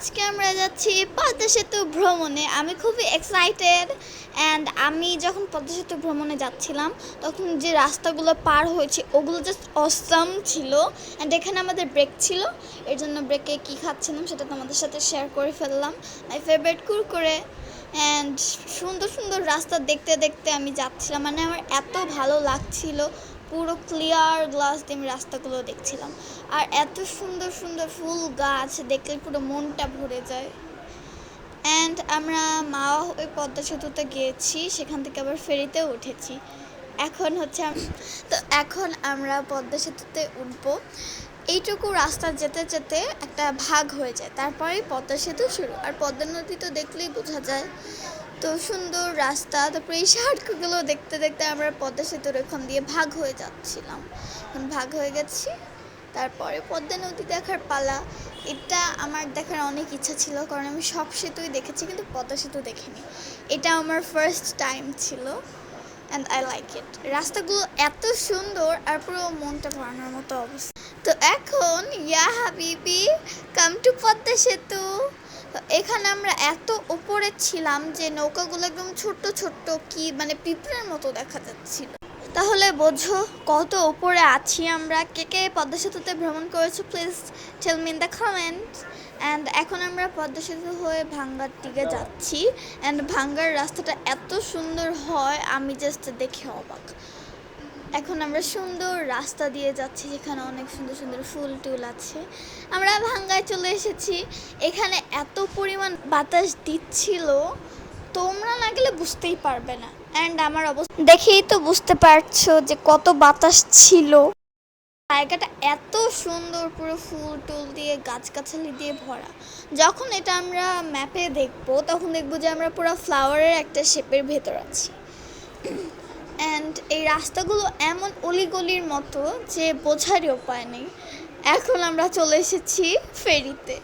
আজকে আমরা যাচ্ছি পদ্মা সেতু ভ্রমণে। আমি খুবই এক্সাইটেড। অ্যান্ড আমি যখন পদ্মা সেতু ভ্রমণে যাচ্ছিলাম তখন যে রাস্তাগুলো পার হয়েছে ওগুলো জাস্ট অসাম ছিল। অ্যান্ড এখানে আমাদের ব্রেক ছিল, এর জন্য ব্রেকে কী খাচ্ছিলাম সেটা তোমাদের সাথে শেয়ার করে ফেললাম। My favourite Kurkure. অ্যান্ড সুন্দর সুন্দর রাস্তা দেখতে দেখতে আমি যাচ্ছিলাম, মানে আমার এত ভালো লাগছিল। পুরো ক্লিয়ার গ্লাস দিয়ে আমি রাস্তাগুলো দেখছিলাম, আর এত সুন্দর সুন্দর ফুল গাছ দেখলে পুরো মনটা ভরে যায়। অ্যান্ড আমরা মা ওই পদ্মা সেতুতে গিয়েছি, সেখান থেকে আবার ফেরিতে উঠেছি। এখন আমরা পদ্মা সেতুতে উঠবো। এইটুকু রাস্তা যেতে যেতে একটা ভাগ হয়ে যায়, তারপরেই পদ্মা সেতু শুরু। আর পদ্মা নদী তো দেখলেই বোঝা যায়। তো সুন্দর রাস্তা, তারপরে এই সড়কগুলো দেখতে দেখতে আমরা পদ্মা সেতুর ওখান দিয়ে ভাগ হয়ে যাচ্ছিলাম। এখন ভাগ হয়ে গেছি, তারপরে পদ্মা নদী দেখার পালা। এটা আমার দেখার অনেক ইচ্ছা ছিল, কারণ আমি সব সেতুই দেখেছি কিন্তু পদ্মা সেতু দেখিনি। এটা আমার ফার্স্ট টাইম ছিল, অ্যান্ড আই লাইক ইট। রাস্তাগুলো এত সুন্দর আর পুরো মনটা ভরানোর মতো অবস্থা। তো এখন ইয়া হাবিবি, কাম টু পদ্মা সেতু। এখানে আমরা এত উপরে ছিলাম যে নৌকাগুলো একদম ছোট্ট ছোট্ট, কি মানে পিঁপড়ের মতো দেখা যাচ্ছিল। তাহলে বোঝো কত উপরে আছি আমরা। কে কে পদ্মা সেতুতে ভ্রমণ করেছো please tell me in the comment. And এখন আমরা পদ্মা সেতু হয়ে ভাঙ্গার দিকে যাচ্ছি। অ্যান্ড ভাঙ্গার রাস্তাটা এত সুন্দর হয়, আমি জাস্ট দেখে অবাক। এখন আমরা সুন্দর রাস্তা দিয়ে যাচ্ছি, যেখানে অনেক সুন্দর সুন্দর ফুল টুল আছে। আমরা ভাঙ্গায় চলে এসেছি। এখানে এত পরিমাণ বাতাস দিচ্ছিল, তোমরা না গেলে বুঝতেই পারবে না। অ্যান্ড আমার অবস্থা দেখেই তো বুঝতে পারছো যে কত বাতাস ছিল। জায়গাটা এত সুন্দর, পুরো ফুল টুল দিয়ে গাছগাছালি দিয়ে ভরা। যখন এটা আমরা ম্যাপে দেখবো তখন দেখবো যে আমরা পুরো ফ্লাওয়ারের একটা শেপের ভেতর আছি। অ্যান্ড এই রাস্তাগুলো এমন অলিগলির মতো যে বোঝারই উপায় নেই। এখন আমরা চলে এসেছি ফেরিতে।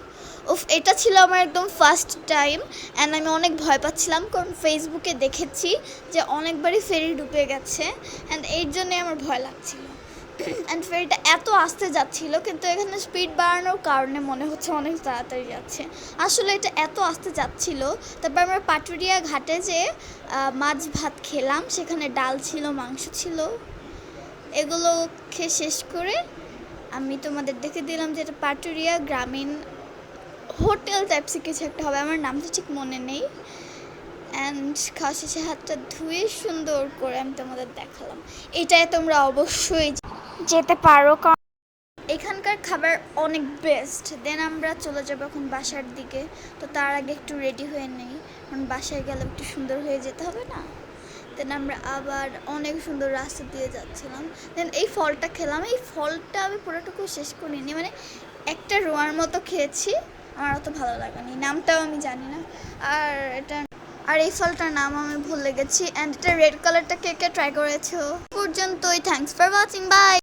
এটা ছিল আমার একদম ফার্স্ট টাইম। অ্যান্ড আমি অনেক ভয় পাচ্ছিলাম, কারণ ফেসবুকে দেখেছি যে অনেকবারই ফেরি ডুবে গেছে। অ্যান্ড এর জন্যে আমার ভয় লাগছিল। অ্যান্ড ফেরিটা এত আস্তে যাচ্ছিল, কিন্তু এখানে স্পিড বাড়ানোর কারণে মনে হচ্ছে অনেক তাড়াতাড়ি যাচ্ছে। আসলে এটা এত আস্তে যাচ্ছিল। তারপর আমরা পাটুরিয়া ঘাটে যে মাছ ভাত খেলাম, সেখানে ডাল ছিল, মাংস ছিল। এগুলো খেয়ে শেষ করে আমি তোমাদের দেখে দিলাম যে এটা পাটুরিয়া গ্রামীণ হোটেল টাইপসে কিছু একটা হবে, আমার নামটা ঠিক মনে নেই। অ্যান্ড খাওয়া শেষে হাতটা ধুয়ে সুন্দর করে আমি তোমাদের দেখালাম। এটাই তোমরা অবশ্যই যেতে পারো, কারণ এখানকার খাবার অনেক বেস্ট। দেন আমরা চলে যাবো এখন বাসার দিকে। তো তার আগে একটু রেডি হয়ে নেই, কারণ বাসায় গেলে একটু সুন্দর হয়ে যেতে হবে না। দেন আমরা আবার অনেক সুন্দর রাস্তা দিয়ে যাচ্ছিলাম। দেন এই ফলটা খেলাম। এই ফলটা আমি পুরোটুকু শেষ করিনি, মানে একটা রোয়ার মতো খেয়েছি, আমার অত ভালো লাগেনি, নামটাও আমি জানি না। আর এই ফলটার নাম আমি ভুলে গেছি। অ্যান্ড এটা রেড কালারটা কে কে ট্রাই করেছো। পর্যন্তই, থ্যাঙ্কস ফর ওয়াচিং, বাই।